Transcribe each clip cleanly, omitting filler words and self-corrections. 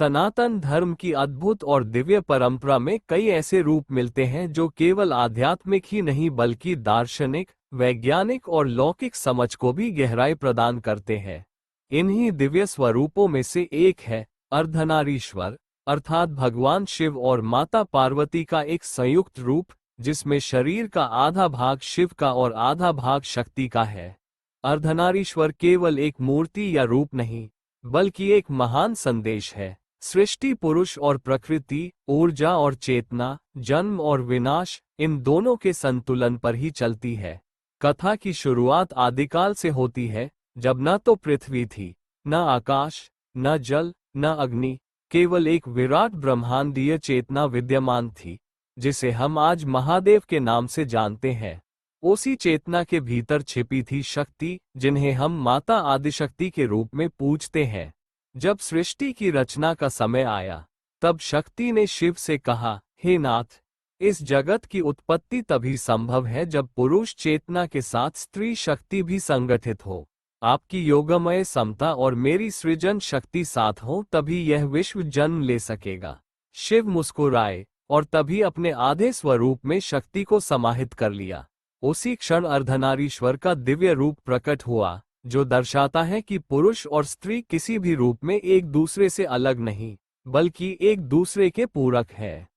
सनातन धर्म की अद्भुत और दिव्य परंपरा में कई ऐसे रूप मिलते हैं जो केवल आध्यात्मिक ही नहीं बल्कि दार्शनिक, वैज्ञानिक और लौकिक समझ को भी गहराई प्रदान करते हैं। इन्हीं दिव्य स्वरूपों में से एक है अर्धनारीश्वर, अर्थात भगवान शिव और माता पार्वती का एक संयुक्त रूप, जिसमें शरीर का आधा भाग शिव का और आधा भाग शक्ति का है। अर्धनारीश्वर केवल एक मूर्ति या रूप नहीं, बल्कि एक महान संदेश है। सृष्टि, पुरुष और प्रकृति, ऊर्जा और चेतना, जन्म और विनाश, इन दोनों के संतुलन पर ही चलती है। कथा की शुरुआत आदिकाल से होती है, जब न तो पृथ्वी थी, न आकाश, न जल, न अग्नि, केवल एक विराट ब्रह्मांडीय चेतना विद्यमान थी, जिसे हम आज महादेव के नाम से जानते हैं। उसी चेतना के भीतर छिपी थी शक्ति, जिन्हें हम माता आदिशक्ति के रूप में पूजते हैं। जब सृष्टि की रचना का समय आया, तब शक्ति ने शिव से कहा, हे नाथ, इस जगत की उत्पत्ति तभी संभव है जब पुरुष चेतना के साथ स्त्री शक्ति भी संगठित हो। आपकी योगमय समता और मेरी सृजन शक्ति साथ हो, तभी यह विश्व जन्म ले सकेगा। शिव मुस्कुराए और तभी अपने आधे स्वरूप में शक्ति को समाहित कर लिया। उसी क्षण अर्धनारीश्वर का दिव्य रूप प्रकट हुआ, जो दर्शाता है कि पुरुष और स्त्री किसी भी रूप में एक दूसरे से अलग नहीं, बल्कि एक दूसरे के पूरक है।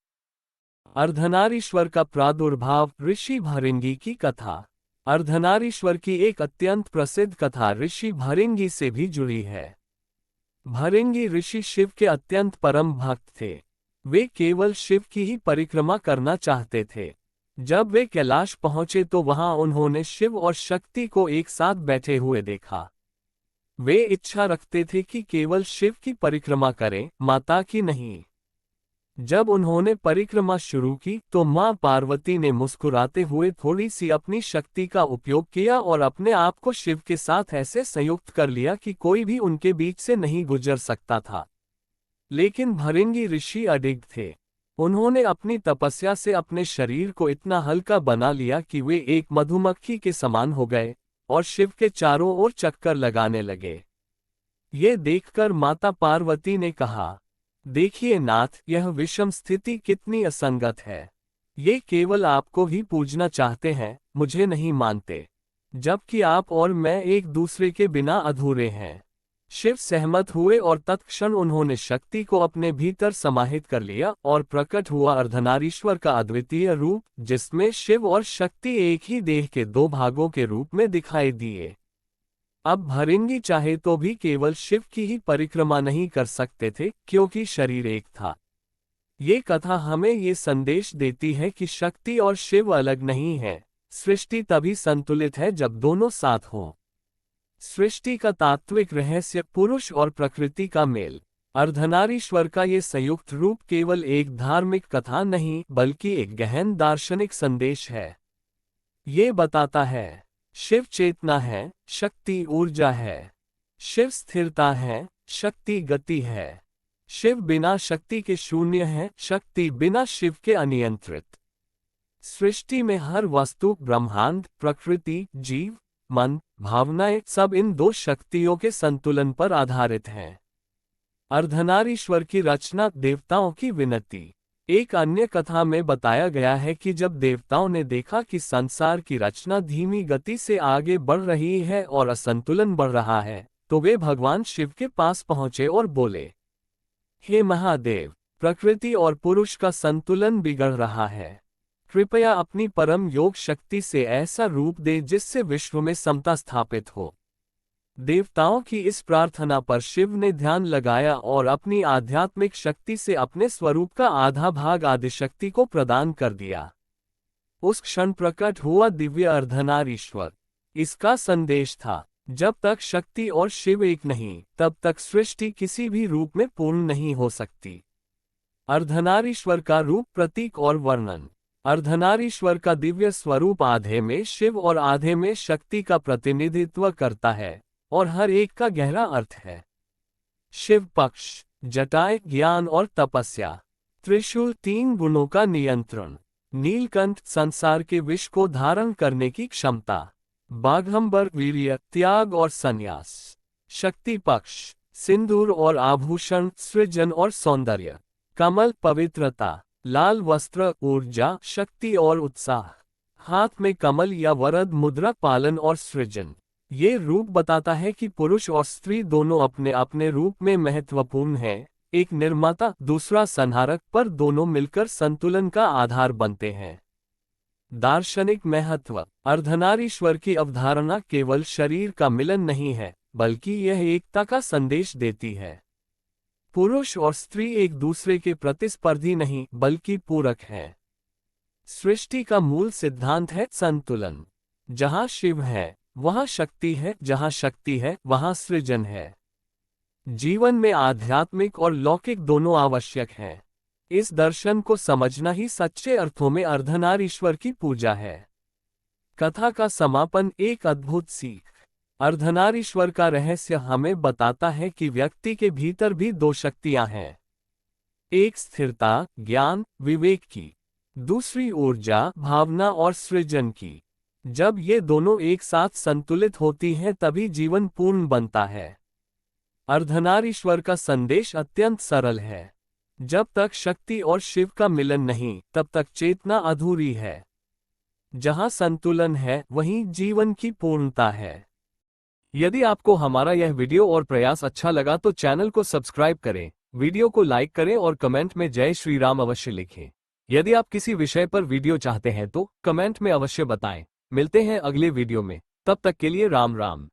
अर्धनारीश्वर का प्रादुर्भाव। ऋषि भृंगी की कथा। अर्धनारीश्वर की एक अत्यंत प्रसिद्ध कथा ऋषि भृंगी से भी जुड़ी है। भृंगी ऋषि शिव के अत्यंत परम भक्त थे। वे केवल शिव की ही परिक्रमा करना चाहते थे। जब वे कैलाश पहुंचे तो वहां उन्होंने शिव और शक्ति को एक साथ बैठे हुए देखा। वे इच्छा रखते थे कि केवल शिव की परिक्रमा करें, माता की नहीं। जब उन्होंने परिक्रमा शुरू की तो मां पार्वती ने मुस्कुराते हुए थोड़ी सी अपनी शक्ति का उपयोग किया और अपने आप को शिव के साथ ऐसे संयुक्त कर लिया कि कोई भी उनके बीच से नहीं गुजर सकता था। लेकिन भृंगी ऋषि अडिग थे। उन्होंने अपनी तपस्या से अपने शरीर को इतना हल्का बना लिया कि वे एक मधुमक्खी के समान हो गए और शिव के चारों ओर चक्कर लगाने लगे। ये देखकर माता पार्वती ने कहा, देखिए नाथ, यह विषम स्थिति कितनी असंगत है। ये केवल आपको ही पूजना चाहते हैं, मुझे नहीं मानते, जबकि आप और मैं एक दूसरे के बिना अधूरे हैं। शिव सहमत हुए और तत्क्षण उन्होंने शक्ति को अपने भीतर समाहित कर लिया और प्रकट हुआ अर्धनारीश्वर का अद्वितीय रूप, जिसमें शिव और शक्ति एक ही देह के दो भागों के रूप में दिखाई दिए। अब भृंगी चाहे तो भी केवल शिव की ही परिक्रमा नहीं कर सकते थे, क्योंकि शरीर एक था। ये कथा हमें ये संदेश देती है कि शक्ति और शिव अलग नहीं है। सृष्टि तभी संतुलित है जब दोनों साथ हों। सृष्टि का तात्विक रहस्य, पुरुष और प्रकृति का मेल। अर्धनारीश्वर का ये संयुक्त रूप केवल एक धार्मिक कथा नहीं, बल्कि एक गहन दार्शनिक संदेश है। ये बताता है, शिव चेतना है, शक्ति ऊर्जा है। शिव स्थिरता है, शक्ति गति है। शिव बिना शक्ति के शून्य है, शक्ति बिना शिव के अनियंत्रित। सृष्टि में हर वस्तु, ब्रह्मांड, प्रकृति, जीव, मन, भावनाएं, सब इन दो शक्तियों के संतुलन पर आधारित हैं। अर्धनारीश्वर की रचना, देवताओं की विनती। एक अन्य कथा में बताया गया है कि जब देवताओं ने देखा कि संसार की रचना धीमी गति से आगे बढ़ रही है और असंतुलन बढ़ रहा है, तो वे भगवान शिव के पास पहुंचे और बोले, हे महादेव, प्रकृति और पुरुष का संतुलन बिगड़ रहा है। कृपया अपनी परम योग शक्ति से ऐसा रूप दे जिससे विश्व में समता स्थापित हो। देवताओं की इस प्रार्थना पर शिव ने ध्यान लगाया और अपनी आध्यात्मिक शक्ति से अपने स्वरूप का आधा भाग आदिशक्ति को प्रदान कर दिया। उस क्षण प्रकट हुआ दिव्य अर्धनारीश्वर। इसका संदेश था, जब तक शक्ति और शिव एक नहीं, तब तक सृष्टि किसी भी रूप में पूर्ण नहीं हो सकती। अर्धनारीश्वर का रूप, प्रतीक और वर्णन। अर्धनारीश्वर का दिव्य स्वरूप आधे में शिव और आधे में शक्ति का प्रतिनिधित्व करता है, और हर एक का गहरा अर्थ है। शिव पक्ष, जटाएं, ज्ञान और तपस्या। त्रिशूल, तीन गुणों का नियंत्रण। नीलकंठ, संसार के विष को धारण करने की क्षमता। बाघंबर, वीर्य, त्याग और संन्यास। शक्ति पक्ष, सिंदूर और आभूषण सृजन और सौंदर्य। कमल पवित्रता, लाल वस्त्र ऊर्जा, शक्ति और उत्साह। हाथ में कमल या वरद मुद्रा पालन और सृजन। ये रूप बताता है कि पुरुष और स्त्री दोनों अपने अपने रूप में महत्वपूर्ण हैं, एक निर्माता दूसरा संहारक, पर दोनों मिलकर संतुलन का आधार बनते हैं। दार्शनिक महत्व। अर्धनारीश्वर की अवधारणा केवल शरीर का मिलन नहीं है, बल्कि यह एकता का संदेश देती है। पुरुष और स्त्री एक दूसरे के प्रतिस्पर्धी नहीं बल्कि पूरक हैं। सृष्टि का मूल सिद्धांत है संतुलन। जहां शिव है वहां शक्ति है, जहां शक्ति है वहां सृजन है। जीवन में आध्यात्मिक और लौकिक दोनों आवश्यक हैं। इस दर्शन को समझना ही सच्चे अर्थों में अर्धनारीश्वर की पूजा है। कथा का समापन एक अद्भुत सीख। अर्धनारीश्वर का रहस्य हमें बताता है कि व्यक्ति के भीतर भी दो शक्तियां हैं, एक स्थिरता ज्ञान विवेक की, दूसरी ऊर्जा भावना और सृजन की। जब ये दोनों एक साथ संतुलित होती हैं तभी जीवन पूर्ण बनता है। अर्धनारीश्वर का संदेश अत्यंत सरल है। जब तक शक्ति और शिव का मिलन नहीं तब तक चेतना अधूरी है। जहां संतुलन है वहीं जीवन की पूर्णता है। यदि आपको हमारा यह वीडियो और प्रयास अच्छा लगा तो चैनल को सब्सक्राइब करें, वीडियो को लाइक करें और कमेंट में जय श्री राम अवश्य लिखें। यदि आप किसी विषय पर वीडियो चाहते हैं तो कमेंट में अवश्य बताएं। मिलते हैं अगले वीडियो में, तब तक के लिए राम राम।